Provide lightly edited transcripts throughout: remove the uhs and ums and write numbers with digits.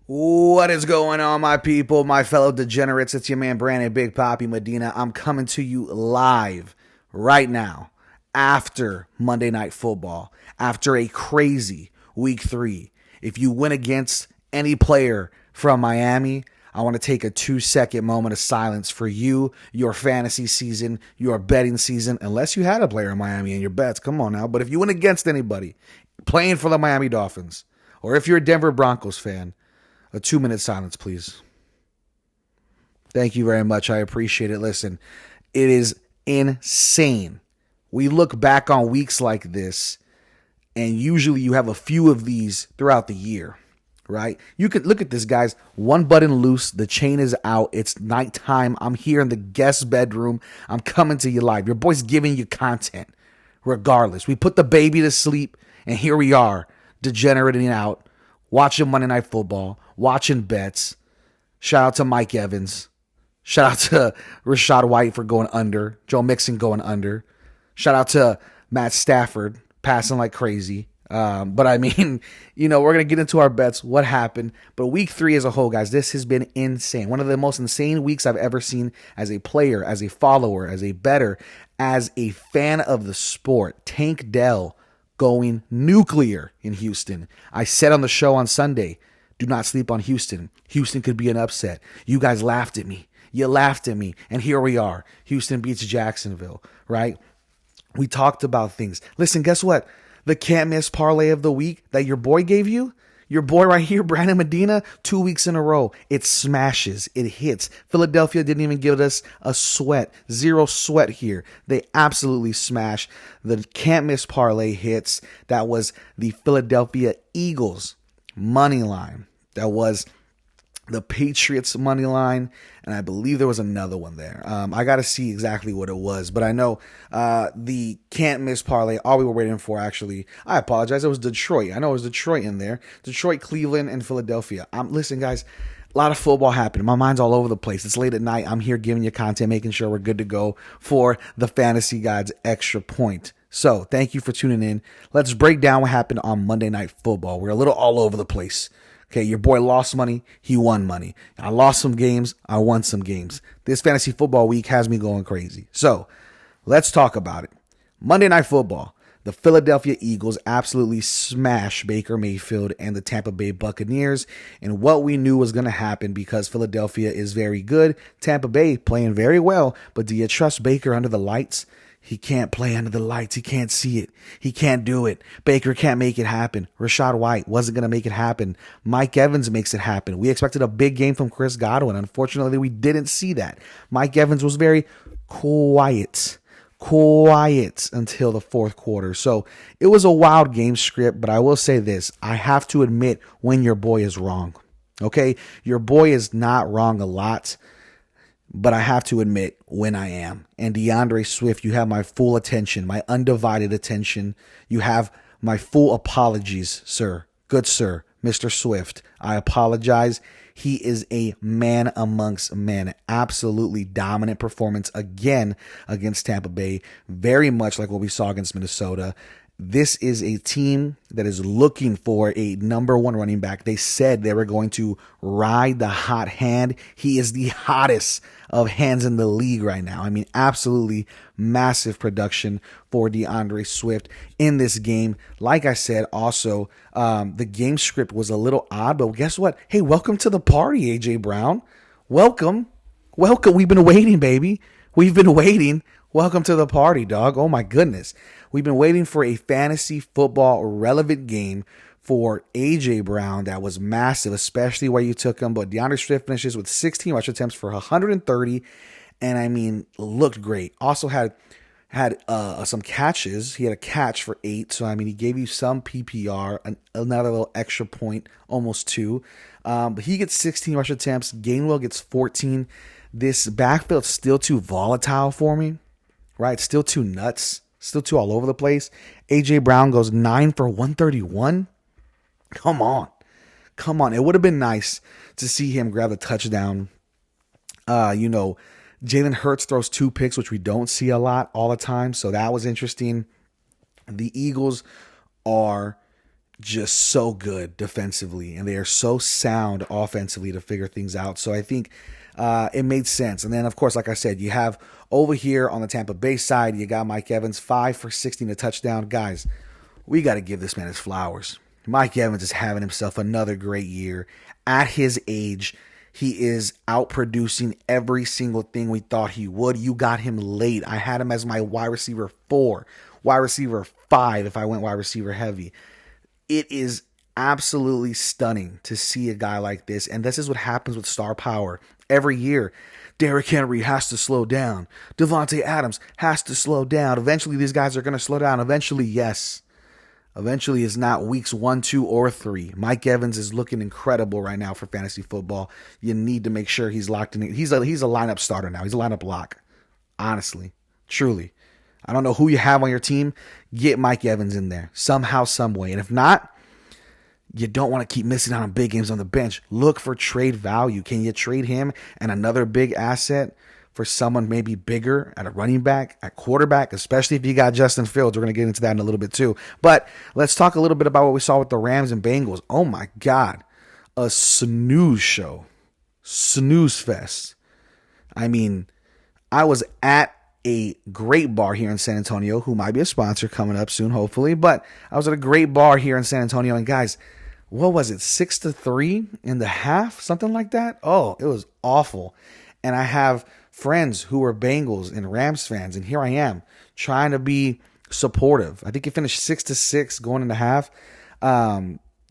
What is going on, my people, my fellow degenerates? It's your man Brandon Big Papi Medina. I'm coming to you live right now after Monday Night Football, after a crazy week 3. If you win against any player from Miami, I want to take a 2-second moment of silence for you, your fantasy season, your betting season, unless you had a player in Miami in your bets. Come on now. But if you win against anybody playing for the Miami Dolphins, or if you're a Denver Broncos fan, a 2-minute silence, please. Thank you very much. I appreciate it. Listen, it is insane. We look back on weeks like this, and usually you have a few of these throughout the year, right? You could look at this, guys. One button loose. The chain is out. It's nighttime. I'm here in the guest bedroom. I'm coming to you live. Your boy's giving you content regardless. We put the baby to sleep, and here we are, degenerating out, watching Monday Night Football, watching bets. Shout out to Mike Evans. Shout out to Rachaad White for going under. Joe Mixon going under. Shout out to Matt Stafford passing like crazy. But I mean, we're going to get into our bets, what happened. But week 3 as a whole, guys, this has been insane. One of the most insane weeks I've ever seen as a player, as a follower, as a bettor, as a fan of the sport. Tank Dell going nuclear in Houston. I said on the show on Sunday, do not sleep on Houston. Houston could be an upset. You guys laughed at me. You laughed at me. And here we are. Houston beats Jacksonville, right? We talked about things. Listen, guess what? The can't miss parlay of the week that your boy gave you, your boy right here, Brandon Medina, 2 weeks in a row. It smashes. It hits. Philadelphia didn't even give us a sweat. Zero sweat here. They absolutely smash. The can't miss parlay hits. That was the Philadelphia Eagles money line. That was the Patriots money line, and I believe there was another one there. I got to see exactly what it was, but I know the can't miss parlay, all we were waiting for, actually, I apologize, it was Detroit. I know it was Detroit in there. Detroit, Cleveland, and Philadelphia. Listen, guys, a lot of football happening. My mind's all over the place. It's late at night. I'm here giving you content, making sure we're good to go for the Fantasy Gods Extra Point. So thank you for tuning in. Let's break down what happened on Monday Night Football. We're a little all over the place. Okay, your boy lost money. He won money. I lost some games. I won some games. This fantasy football week has me going crazy. So let's talk about it. Monday Night Football. The Philadelphia Eagles absolutely smashed Baker Mayfield and the Tampa Bay Buccaneers, and what we knew was going to happen because Philadelphia is very good. Tampa Bay playing very well, but do you trust Baker under the lights? He can't play under the lights. He can't see it. He can't do it. Baker can't make it happen. Rachaad White wasn't going to make it happen. Mike Evans makes it happen. We expected a big game from Chris Godwin. Unfortunately, we didn't see that. Mike Evans was very quiet until the fourth quarter. So it was a wild game script, but I will say this. I have to admit when your boy is wrong. Okay? Your boy is not wrong a lot, but I have to admit when I am. And DeAndre Swift, you have my full attention, my undivided attention. You have my full apologies, sir. Good sir, Mr. Swift. I apologize. He is a man amongst men. Absolutely dominant performance again against Tampa Bay. Very much like what we saw against Minnesota. This is a team that is looking for a number one running back. They said they were going to ride the hot hand. He is the hottest of hands in the league right now. I mean, absolutely massive production for DeAndre Swift in this game. Like I said, also, the game script was a little odd, but guess what? Hey, welcome to the party, A.J. Brown. Welcome. We've been waiting, baby. We've been waiting. Welcome to the party, dog. Oh my goodness. We've been waiting for a fantasy football relevant game for A.J. Brown that was massive, especially where you took him. But DeAndre Swift finishes with 16 rush attempts for 130, and I mean, looked great. Also had some catches. He had a catch for 8, so I mean, he gave you some PPR, another little extra point, almost 2. But he gets 16 rush attempts. Gainwell gets 14. This backfield's still too volatile for me. Right, still too nuts, still too all over the place. A.J. Brown goes 9 for 131. Come on. It would have been nice to see him grab the touchdown. Jalen Hurts throws 2 picks, which we don't see a lot all the time, so that was interesting. The Eagles are just so good defensively, and they are so sound offensively to figure things out. So I think it made sense. And then, of course, like I said, you have over here on the Tampa Bay side, you got Mike Evans, 5 for 16, a touchdown. Guys, we got to give this man his flowers. Mike Evans is having himself another great year. At his age, he is outproducing every single thing we thought he would. You got him late. I had him as my wide receiver 4, wide receiver 5 if I went wide receiver heavy. It is absolutely stunning to see a guy like this. And this is what happens with star power every year. Derrick Henry has to slow down. Devontae Adams has to slow down. Eventually, these guys are going to slow down. Eventually, yes. Eventually, it's not weeks 1, 2, or 3. Mike Evans is looking incredible right now for fantasy football. You need to make sure he's locked in. He's a lineup starter now. He's a lineup lock. Honestly. Truly. I don't know who you have on your team. Get Mike Evans in there somehow, some way. And if not, you don't want to keep missing out on big games on the bench. Look for trade value. Can you trade him and another big asset for someone maybe bigger at a running back, at quarterback, especially if you got Justin Fields? We're going to get into that in a little bit too. But let's talk a little bit about what we saw with the Rams and Bengals. Oh my God. A snooze show. Snooze fest. I mean, I was at a great bar here in San Antonio, who might be a sponsor coming up soon, hopefully. But I was at a great bar here in San Antonio, and guys, what was it, 6-3 in the half, something like that? Oh, it was awful. And I have friends who are Bengals and Rams fans, and here I am trying to be supportive. I think it finished 6-6 going into half.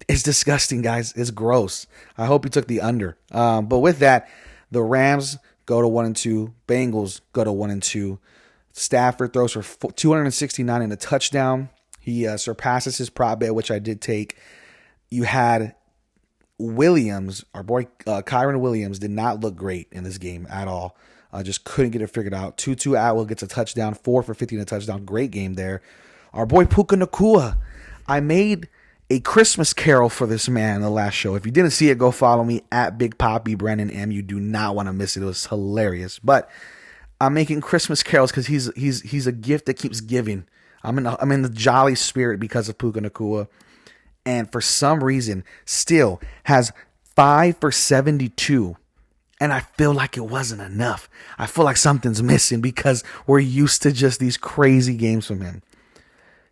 It's disgusting, guys. It's gross. I hope you took the under. But with that, the Rams go to 1-2. Bengals go to 1-2. Stafford throws for 269 and a touchdown. He surpasses his prop bet, which I did take. You had Williams, our boy Kyron Williams, did not look great in this game at all. Just couldn't get it figured out. Tutu Atwell gets a touchdown, 4 for 50 and a touchdown. Great game there. Our boy Puka Nacua. I made a Christmas carol for this man in the last show. If you didn't see it, go follow me at Big Poppy Brandon M. You do not want to miss it. It was hilarious. But I'm making Christmas carols because he's a gift that keeps giving. I'm in the jolly spirit because of Puka Nacua. And for some reason, still has 5 for 72. And I feel like it wasn't enough. I feel like something's missing because we're used to just these crazy games from him.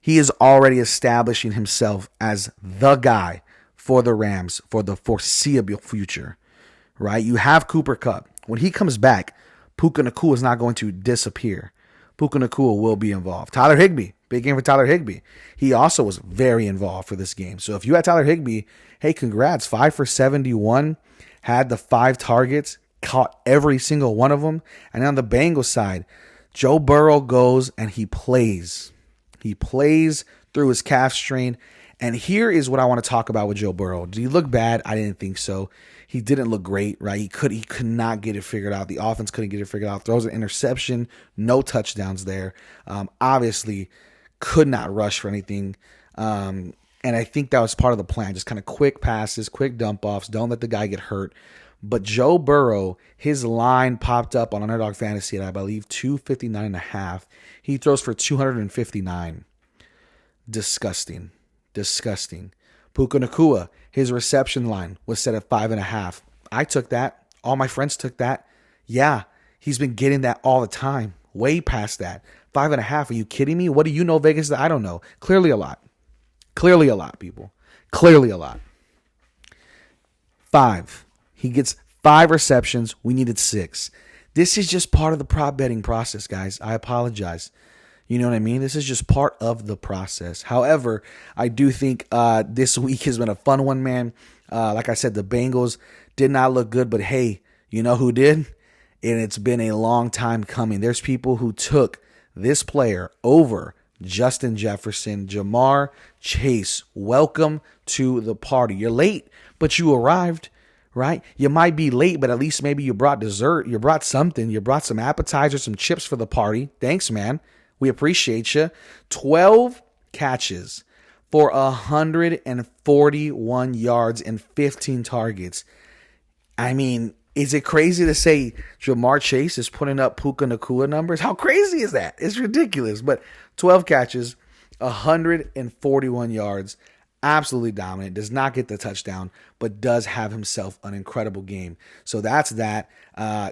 He is already establishing himself as the guy for the Rams for the foreseeable future, right? You have Cooper Kupp. When he comes back, Puka Nacua is not going to disappear. Puka Nacua will be involved. Tyler Higbee, big game for Tyler Higbee. He also was very involved for this game. So if you had Tyler Higbee, hey, congrats. 5 for 71, had the 5 targets, caught every single one of them. And on the Bengals side, Joe Burrow goes and he plays. He plays through his calf strain. And here is what I want to talk about with Joe Burrow. Did he look bad? I didn't think so. He didn't look great, right? He could not get it figured out. The offense couldn't get it figured out. Throws an interception, no touchdowns there. Obviously, could not rush for anything. And I think that was part of the plan. Just kind of quick passes, quick dump offs. Don't let the guy get hurt. But Joe Burrow, his line popped up on Underdog Fantasy at, I believe, 259.5. He throws for 259. Disgusting. Puka Nacua, his reception line was set at 5.5. I took that. All my friends took that. Yeah, he's been getting that all the time. Way past that. 5.5. Are you kidding me? What do you know, Vegas, that I don't know? Clearly a lot. Clearly a lot, people. Clearly a lot. 5. He gets 5 receptions. We needed 6. This is just part of the prop betting process, guys. I apologize. You know what I mean? This is just part of the process. However, I do think this week has been a fun one, man. Like I said, the Bengals did not look good, but hey, you know who did? And it's been a long time coming. There's people who took this player over Justin Jefferson, Jamar Chase. Welcome to the party. You're late, but you arrived. Right? You might be late, but at least maybe you brought dessert. You brought something. You brought some appetizers, some chips for the party. Thanks, man. We appreciate you. 12 catches for 141 yards and 15 targets. I mean, is it crazy to say Jamar Chase is putting up Puka Nacua numbers? How crazy is that? It's ridiculous. But 12 catches, 141 yards. absolutely dominant, does not get the touchdown, but does have himself an incredible game. So that's that.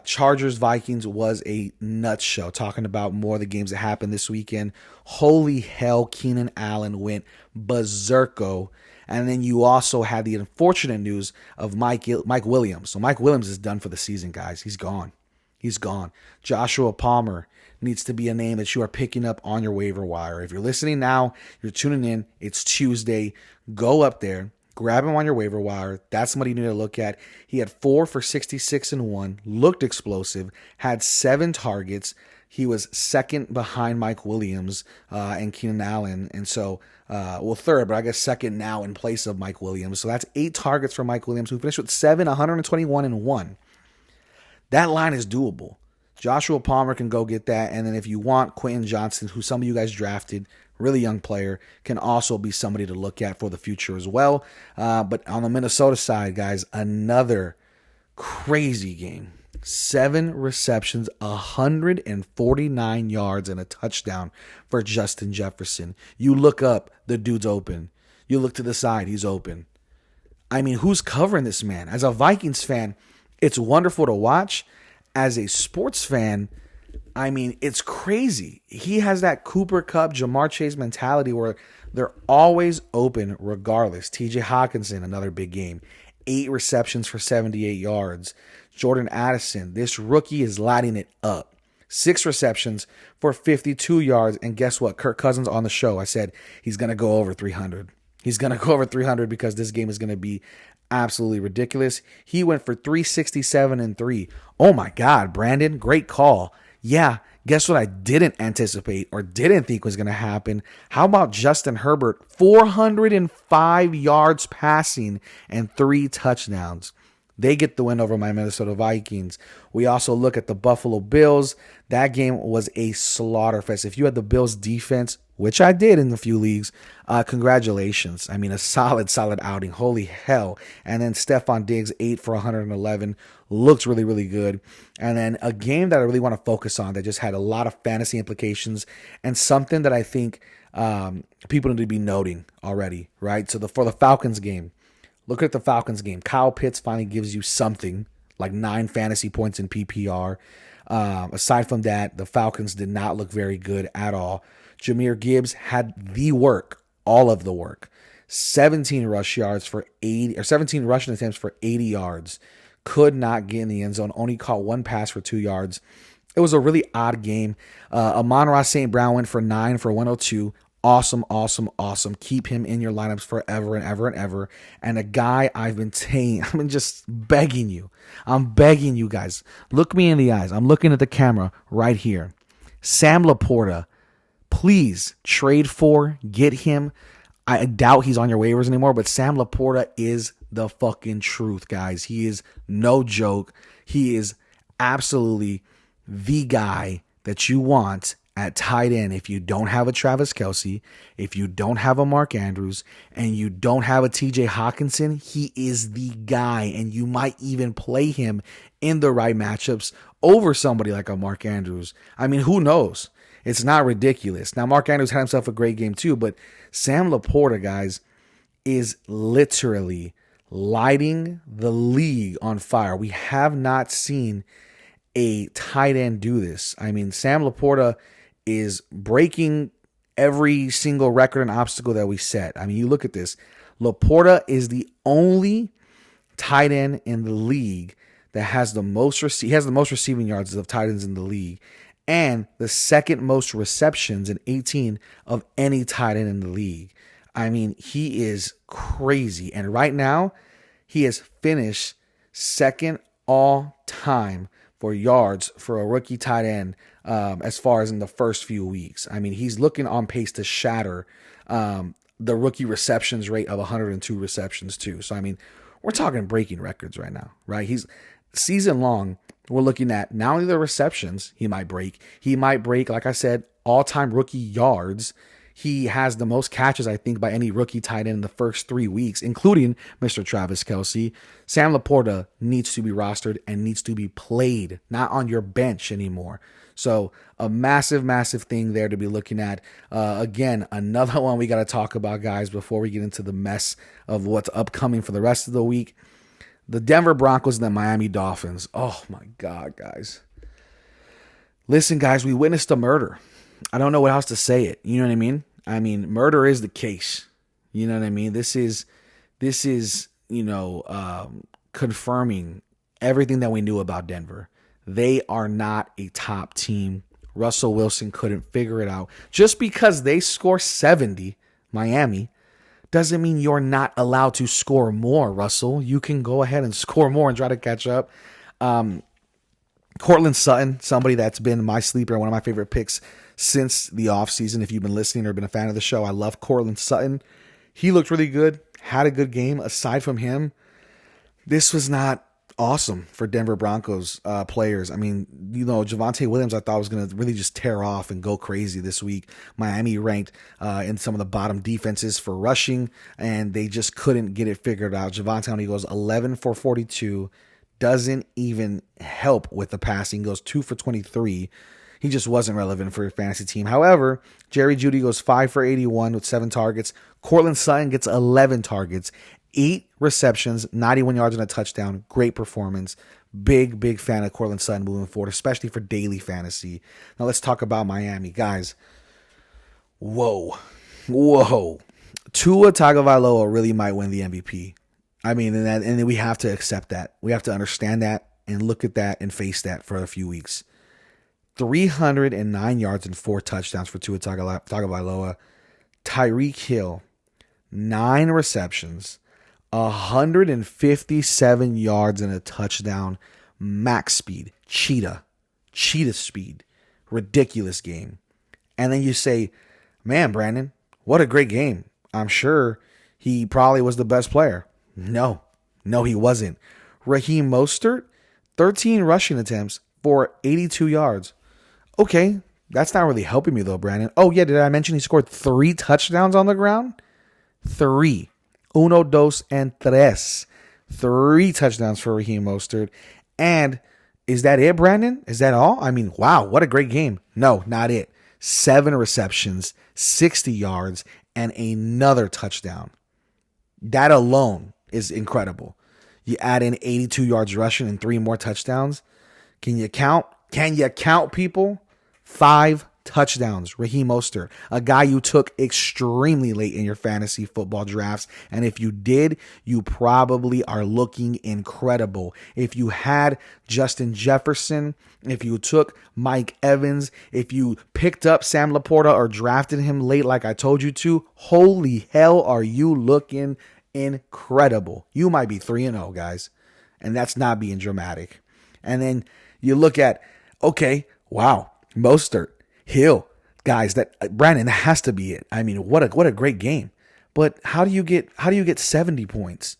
Chargers Vikings was a nut show. Talking about more of the games that happened this weekend. Holy hell, Keenan Allen went berserko. And then you also had the unfortunate news of Mike Williams. So Mike Williams is done for the season, guys. He's gone. He's gone. Joshua Palmer needs to be a name that you are picking up on your waiver wire. If you're listening now, you're tuning in, it's Tuesday. Go up there, grab him on your waiver wire. That's somebody you need to look at. He had 4 for 66 and 1, looked explosive, had 7 targets. He was second behind Mike Williams and Keenan Allen. And so, third, but I guess second now in place of Mike Williams. So that's 8 targets for Mike Williams, who finished with 7, 121 and 1. That line is doable. Joshua Palmer can go get that. And then if you want, Quentin Johnson, who some of you guys drafted, really young player, can also be somebody to look at for the future as well. But on the Minnesota side, guys, another crazy game. 7 receptions, 149 yards, and a touchdown for Justin Jefferson. You look up, the dude's open. You look to the side, he's open. I mean, who's covering this man? As a Vikings fan, it's wonderful to watch. As a sports fan, I mean, it's crazy. He has that Cooper Kupp, Jamar Chase mentality where they're always open regardless. TJ Hawkinson, another big game. 8 receptions for 78 yards. Jordan Addison, this rookie is lighting it up. 6 receptions for 52 yards. And guess what? Kirk Cousins on the show, I said he's going to go over 300. He's going to go over 300 because this game is going to be absolutely ridiculous. He went for 367 and 3. Oh my God, Brandon, great call. Yeah, guess what I didn't anticipate or didn't think was going to happen? How about Justin Herbert? 405 yards passing and 3 touchdowns. They get the win over my Minnesota Vikings. We also look at the Buffalo Bills. That game was a slaughterfest. If you had the Bills defense, which I did in a few leagues, congratulations. I mean, a solid outing. Holy hell. And then Stephon Diggs, 8 for 111. Looks really, really good. And then a game that I really want to focus on that just had a lot of fantasy implications and something that I think people need to be noting already, right? So for the Falcons game, look at the Falcons game. Kyle Pitts finally gives you something, like 9 fantasy points in PPR. Aside from that, the Falcons did not look very good at all. Jahmyr Gibbs had the work, all of the work. 17 rushing attempts for 80 yards. Could not get in the end zone. Only caught 1 pass for 2 yards. It was a really odd game. Amon-Ra St. Brown went for 9 for 102. Awesome. Keep him in your lineups forever and ever and ever. And a guy I've been just begging you. I'm begging you guys. Look me in the eyes. I'm looking at the camera right here. Sam Laporta, please trade for, get him. I doubt he's on your waivers anymore, but Sam Laporta is the fucking truth, guys. He is no joke. He is absolutely the guy that you want at tight end if you don't have a Travis Kelce, if you don't have a Mark Andrews, and you don't have a TJ Hawkinson. He is the guy, and you might even play him in the right matchups over somebody like a Mark Andrews. I mean, who knows? It's not ridiculous. Now, Mark Andrews had himself a great game too, but Sam Laporta, guys, is literally lighting the league on fire. We have not seen a tight end do this. I mean, Sam Laporta is breaking every single record and obstacle that we set. I mean, you look at this. Laporta is the only tight end in the league that has the most he has the most receiving yards of tight ends in the league, and the second most receptions in 18 of any tight end in the league. I mean, he is crazy. And right now, he has finished second all time for yards for a rookie tight end as far as in the first few weeks. I mean, he's looking on pace to shatter the rookie receptions rate of 102 receptions too. So, I mean, we're talking breaking records right now, right? He's season long. We're looking at not only the receptions he might break, like I said, all-time rookie yards. He has the most catches, I think, by any rookie tight end in the first 3 weeks, including Mr. Travis Kelce. Sam Laporta needs to be rostered and needs to be played, not on your bench anymore. So a massive, massive thing there to be looking at. Again, another one we got to talk about, guys, before we get into the mess of what's upcoming for the rest of the week. The Denver Broncos and the Miami Dolphins. Oh, my God, guys. Listen, guys, we witnessed a murder. I don't know what else to say it. You know what I mean? I mean, murder is the case. You know what I mean? This is confirming everything that we knew about Denver. They are not a top team. Russell Wilson couldn't figure it out. Just because they score 70, Miami, doesn't mean you're not allowed to score more, Russell. You can go ahead and score more and try to catch up. Cortland Sutton, somebody that's been my sleeper, one of my favorite picks since the offseason. If you've been listening or been a fan of the show, I love Cortland Sutton. He looked really good, had a good game. Aside from him, this was not awesome for Denver Broncos players. I mean, Javonte Williams, I thought was going to really just tear off and go crazy this week. Miami ranked in some of the bottom defenses for rushing, and they just couldn't get it figured out. Javonte only goes 11 for 42, doesn't even help with the passing, goes 2 for 23. He just wasn't relevant for your fantasy team. However, Jerry Jeudy goes 5 for 81 with 7 targets. Cortland Sutton gets 11 targets, 8 receptions, 91 yards and a touchdown. Great performance. Big fan of Cortland Sutton moving forward, especially for daily fantasy. Now let's talk about Miami. Guys, whoa. Tua Tagovailoa really might win the MVP. I mean, and we have to accept that. We have to understand that and look at that and face that for a few weeks. 309 yards and 4 touchdowns for Tua Tagovailoa. Tyreek Hill, 9 receptions, 157 yards and a touchdown. Max speed, cheetah speed, ridiculous game. And then you say, man, Brandon, what a great game. I'm sure he probably was the best player. No, he wasn't. Raheem Mostert, 13 rushing attempts for 82 yards. Okay, that's not really helping me though, Brandon. Oh yeah, did I mention he scored 3 touchdowns on the ground? 3. Uno, dos, and tres. 3 touchdowns for Raheem Mostert. And is that it, Brandon? Is that all? I mean, wow, what a great game. No, not it. 7 receptions, 60 yards, and another touchdown. That alone is incredible. You add in 82 yards rushing and 3 more touchdowns. Can you count? Can you count, people? 5 touchdowns. Raheem Mostert, a guy you took extremely late in your fantasy football drafts. And if you did, you probably are looking incredible. If you had Justin Jefferson, if you took Mike Evans, if you picked up Sam Laporta or drafted him late like I told you to, holy hell, are you looking incredible. You might be 3-0, guys. And that's not being dramatic. And then you look at, okay, wow, Mostert, Hill, guys, Brandon, that has to be it. I mean, what a great game. But how do you get 70 points?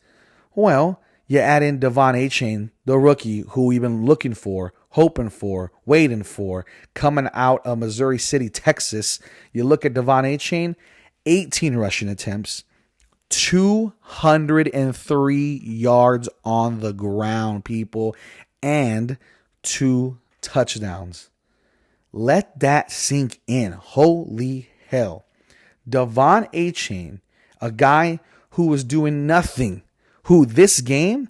Well, you add in Devon Achane, the rookie who we've been looking for, hoping for, waiting for, coming out of Missouri City, Texas. You look at Devon Achane, 18 rushing attempts, 203 yards on the ground, people, and 2 touchdowns. Let that sink in. Holy hell. Devon Achane, a guy who was doing nothing, who this game,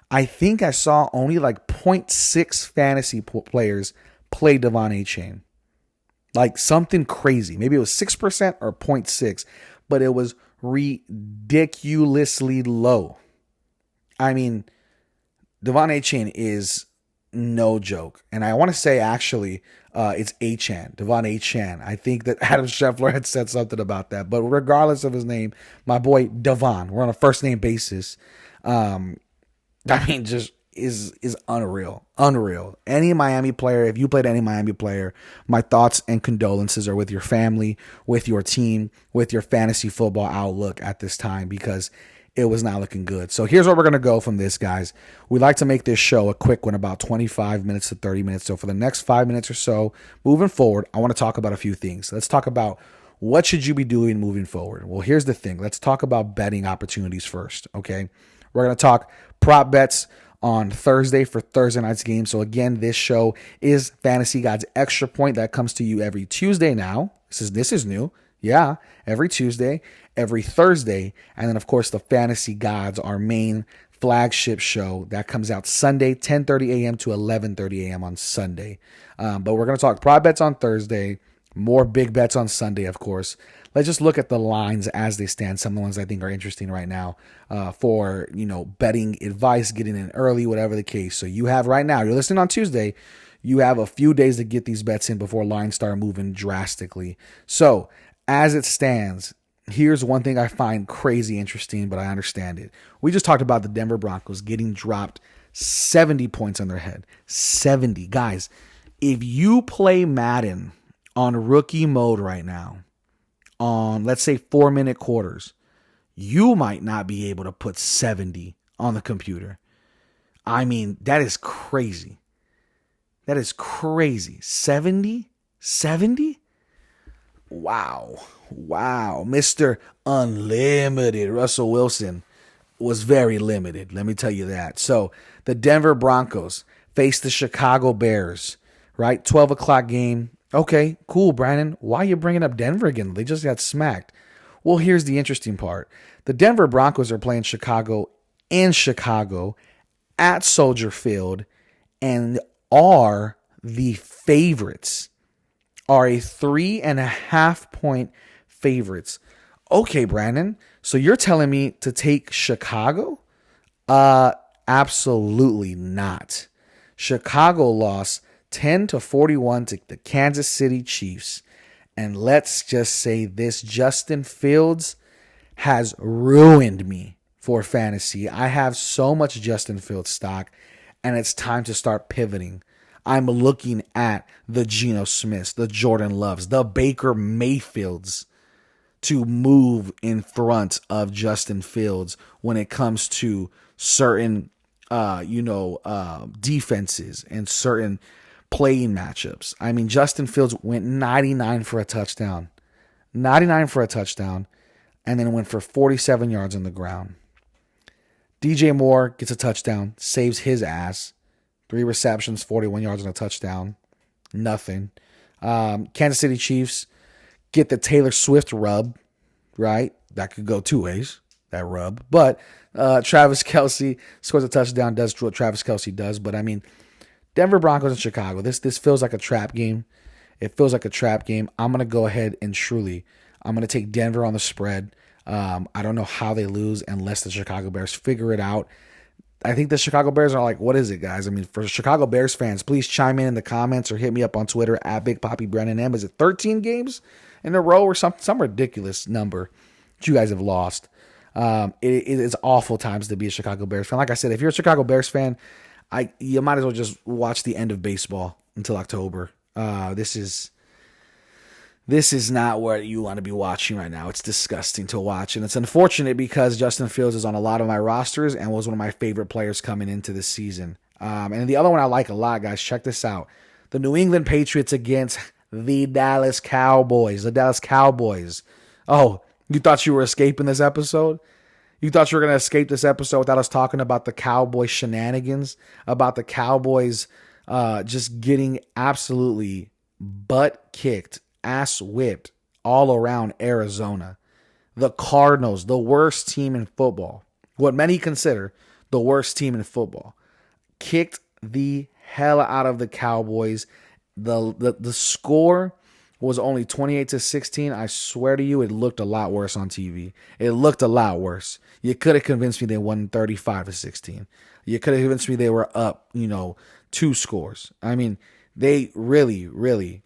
I think I saw only like 0.6 fantasy players play Devon Achane. Like something crazy. Maybe it was 6% or 0.6, but it was ridiculously low. I mean, Devon Achane is no joke. And I want to say, actually, it's Achane, Devon Achane. I think that Adam Scheffler had said something about that. But regardless of his name, my boy Devon, we're on a first name basis. I mean, just is unreal. Unreal. Any Miami player, if you played any Miami player, my thoughts and condolences are with your family, with your team, with your fantasy football outlook at this time, because it was not looking good. So here's where we're going to go from this, guys. We like to make this show a quick one, about 25 minutes to 30 minutes. So for the next 5 minutes or so, moving forward, I want to talk about a few things. Let's talk about What should you be doing moving forward? Well, here's the thing. Let's talk about betting opportunities first, okay? We're going to talk prop bets on Thursday for Thursday night's game. So again, this show is Fantasy God's Extra Point that comes to you every Tuesday now. This is new. Yeah, every Tuesday, every Thursday, and then of course the Fantasy Gods, our main flagship show that comes out Sunday, 10:30 a.m. to 11:30 a.m. on Sunday. But we're going to talk prop bets on Thursday, more big bets on Sunday, of course. Let's just look at the lines as they stand. Some of the ones I think are interesting right now for, betting advice, getting in early, whatever the case. So you have right now, you're listening on Tuesday, you have a few days to get these bets in before lines start moving drastically. So as it stands, here's one thing I find crazy interesting, but I understand it. We just talked about the Denver Broncos getting dropped 70 points on their head. 70. Guys, if you play Madden on rookie mode right now, on let's say 4-minute quarters, you might not be able to put 70 on the computer. I mean, that is crazy. That is crazy. 70? 70? Wow. Mr. Unlimited Russell Wilson was very limited. Let me tell you that. So the Denver Broncos face the Chicago Bears, right? 12 o'clock game. Okay, cool, Brandon. Why are you bringing up Denver again? They just got smacked. Well, here's the interesting part. The Denver Broncos are playing Chicago in Chicago at Soldier Field and are the favorites. Are a 3.5 point favorites. Okay, Brandon. So you're telling me to take Chicago? Absolutely not. Chicago lost 10-41 to the Kansas City Chiefs. And let's just say this, Justin Fields has ruined me for fantasy. I have so much Justin Fields stock, and it's time to start pivoting. I'm looking at the Geno Smiths, the Jordan Loves, the Baker Mayfields to move in front of Justin Fields when it comes to certain, defenses and certain playing matchups. I mean, Justin Fields went 99 for a touchdown, and then went for 47 yards on the ground. DJ Moore gets a touchdown, saves his ass. 3 receptions, 41 yards and a touchdown. Nothing. Kansas City Chiefs get the Taylor Swift rub, right? That could go two ways, that rub. But Travis Kelce scores a touchdown, does what Travis Kelce does. But, I mean, Denver Broncos and Chicago, this feels like a trap game. It feels like a trap game. I'm going to go ahead and I'm going to take Denver on the spread. I don't know how they lose unless the Chicago Bears figure it out. I think the Chicago Bears are like, what is it, guys? I mean, for Chicago Bears fans, please chime in the comments or hit me up on Twitter at Big Poppy Brennan M. Is it 13 games in a row or some ridiculous number that you guys have lost? It is awful times to be a Chicago Bears fan. Like I said, if you're a Chicago Bears fan, you might as well just watch the end of baseball until October. This is not what you want to be watching right now. It's disgusting to watch. And it's unfortunate because Justin Fields is on a lot of my rosters and was one of my favorite players coming into this season. And the other one I like a lot, guys, check this out. The New England Patriots against the Dallas Cowboys. The Dallas Cowboys. Oh, you thought you were escaping this episode? You thought you were going to escape this episode without us talking about the Cowboys shenanigans? About the Cowboys just getting absolutely butt kicked, ass whipped all around Arizona. The Cardinals, the worst team in football, what many consider the worst team in football, kicked the hell out of the Cowboys. The score was only 28-16. I swear to you, it looked a lot worse on TV. It looked a lot worse. You could have convinced me they won 35-16. You could have convinced me they were up, 2 scores. I mean, they really, really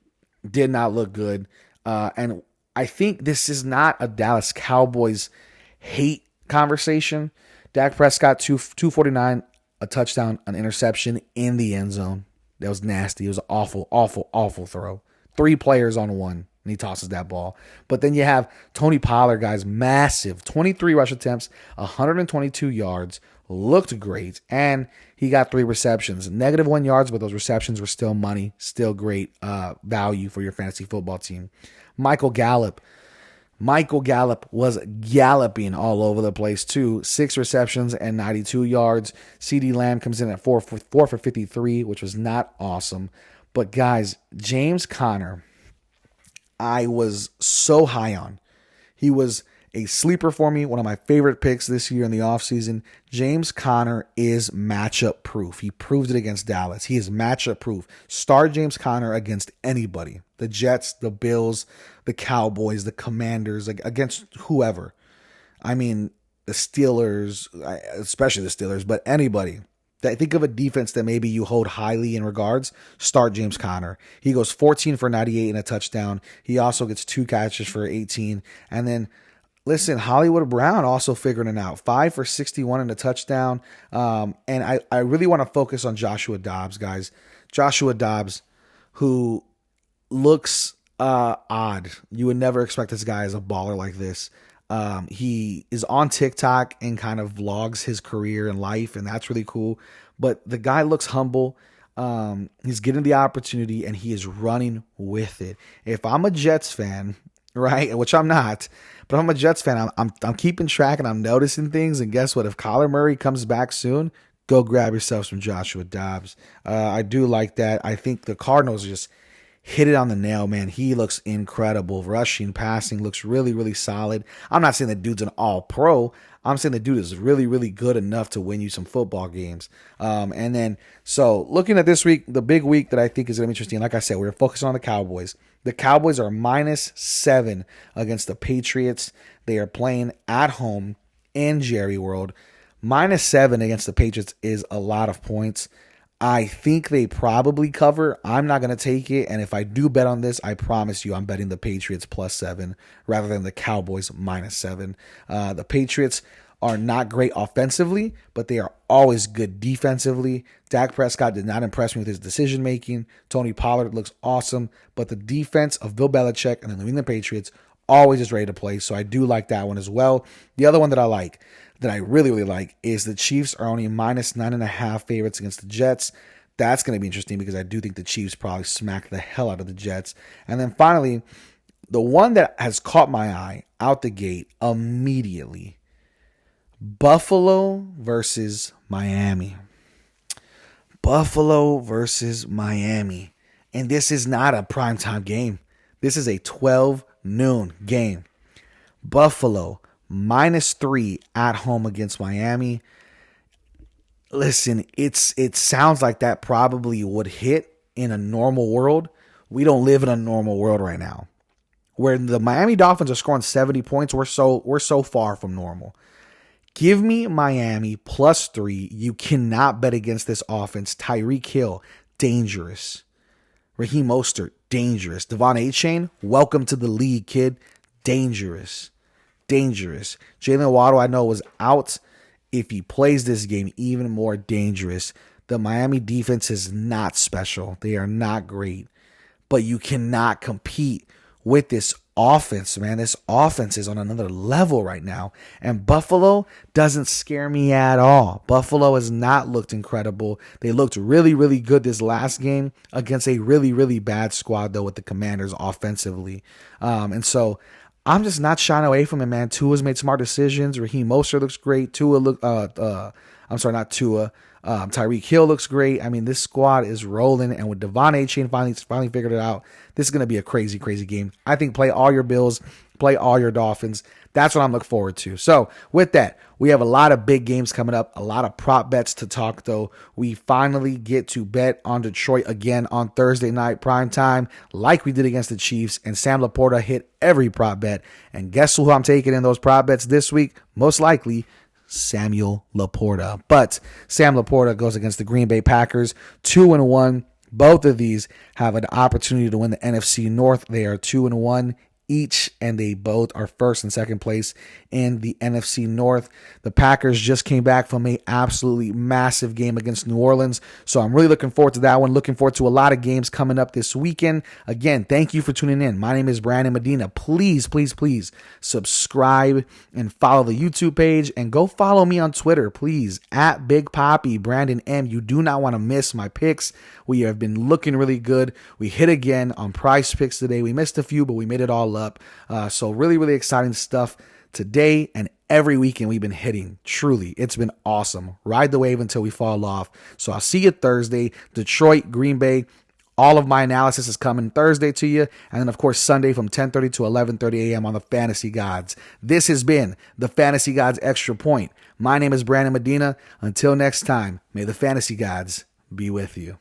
did not look good. And I think this is not a Dallas Cowboys hate conversation. Dak Prescott, 249, a touchdown, an interception in the end zone. That was nasty. It was an awful, awful, awful throw. 3 players on one, and he tosses that ball. But then you have Tony Pollard, guys, massive. 23 rush attempts, 122 yards, looked great, and he got 3 receptions. -1 yards, but those receptions were still money, still great value for your fantasy football team. Michael Gallup, Michael Gallup was galloping all over the place too. 6 receptions and 92 yards. CeeDee Lamb comes in at 4 for 53, which was not awesome. But guys, James Conner, I was so high on. He was a sleeper for me, one of my favorite picks this year in the offseason. James Conner is matchup proof. He proved it against Dallas. He is matchup proof. Start James Conner against anybody. The Jets, the Bills, the Cowboys, the Commanders, against whoever. I mean, the Steelers, especially the Steelers, but anybody. Think of a defense that maybe you hold highly in regards. Start James Conner. He goes 14 for 98 and a touchdown. He also gets 2 catches for 18. And then, listen, Hollywood Brown also figuring it out. 5 for 61 and a touchdown. And I really want to focus on Joshua Dobbs, guys. Joshua Dobbs, who looks odd. You would never expect this guy as a baller like this. He is on TikTok and kind of vlogs his career and life, and that's really cool. But the guy looks humble. He's getting the opportunity, and he is running with it. If I'm a Jets fan, right, which I'm not, but I'm a Jets fan, I'm keeping track and I'm noticing things. And guess what? If Kyler Murray comes back soon, go grab yourself some Joshua Dobbs. I do like that. I think the Cardinals just hit it on the nail, man. He looks incredible. Rushing, passing looks really, really solid. I'm not saying the dude's an all-pro. I'm saying the dude is really, really good enough to win you some football games. And then, so looking at this week, the big week that I think is going to be interesting, like I said, we're focusing on the Cowboys. The Cowboys are -7 against the Patriots. They are playing at home in Jerry World. -7 against the Patriots is a lot of points. I think they probably cover. I'm not going to take it. And if I do bet on this, I promise you I'm betting the Patriots +7 rather than the Cowboys -7. The Patriots are not great offensively, but they are always good defensively. Dak Prescott did not impress me with his decision making. Tony Pollard looks awesome, but the defense of Bill Belichick and the New England Patriots always is ready to play. So I do like that one as well. The other one that I like, that I really, really like, is the Chiefs are only -9.5 favorites against the Jets. That's going to be interesting because I do think the Chiefs probably smack the hell out of the Jets. And then finally, the one that has caught my eye out the gate immediately, Buffalo versus Miami. Buffalo versus Miami. And this is not a primetime game. This is a 12 noon game. Buffalo -3 at home against Miami. Listen, it sounds like that probably would hit in a normal world. We don't live in a normal world right now. Where the Miami Dolphins are scoring 70 points, we're so far from normal. Give me Miami +3. You cannot bet against this offense. Tyreek Hill, dangerous. Raheem Mostert, dangerous. Devon Achane, welcome to the league, kid. Dangerous. Jalen Waddle, I know, was out. If he plays this game, even more dangerous. The Miami defense is not special. They are not great. But you cannot compete with this offense, man. This offense is on another level right now. And Buffalo doesn't scare me at all. Buffalo has not looked incredible. They looked really, really good this last game against a really, really bad squad, though, with the Commanders offensively. And so I'm just not shying away from it, man. Tua's made smart decisions. Raheem Mostert looks great. Tyreek Hill looks great. I mean, this squad is rolling, and with Devon Achane finally figured it out, this is going to be a crazy, crazy game. I think play all your Bills, play all your Dolphins. That's what I'm looking forward to. So with that, we have a lot of big games coming up, a lot of prop bets to talk, though. We finally get to bet on Detroit again on Thursday night prime time, like we did against the Chiefs, and Sam Laporta hit every prop bet. And guess who I'm taking in those prop bets this week? Most likely, Samuel Laporta. But Sam Laporta goes against the Green Bay Packers, 2-1. Both of these have an opportunity to win the NFC North. They are 2-1 each, and they both are first and second place in the NFC North. The Packers just came back from a absolutely massive game against New Orleans, so I'm really looking forward to that one. Looking forward to a lot of games coming up this weekend. Again, thank you for tuning in. My name is Brandon Medina. Please, please, please subscribe and follow the YouTube page, and go follow me on Twitter, please, at Big Poppy Brandon M. You do not want to miss my picks. We have been looking really good. We hit again on Prize Picks today. We missed a few, but we made it all pull up. So really, really exciting stuff today and every weekend we've been hitting. Truly, it's been awesome. Ride the wave until we fall off. So I'll see you Thursday. Detroit, Green Bay. All of my analysis is coming Thursday to you. And then, of course, Sunday from 10:30 to 11:30 a.m. on the Fantasy Gods. This has been the Fantasy Gods Extra Point. My name is Brandon Medina. Until next time, may the Fantasy Gods be with you.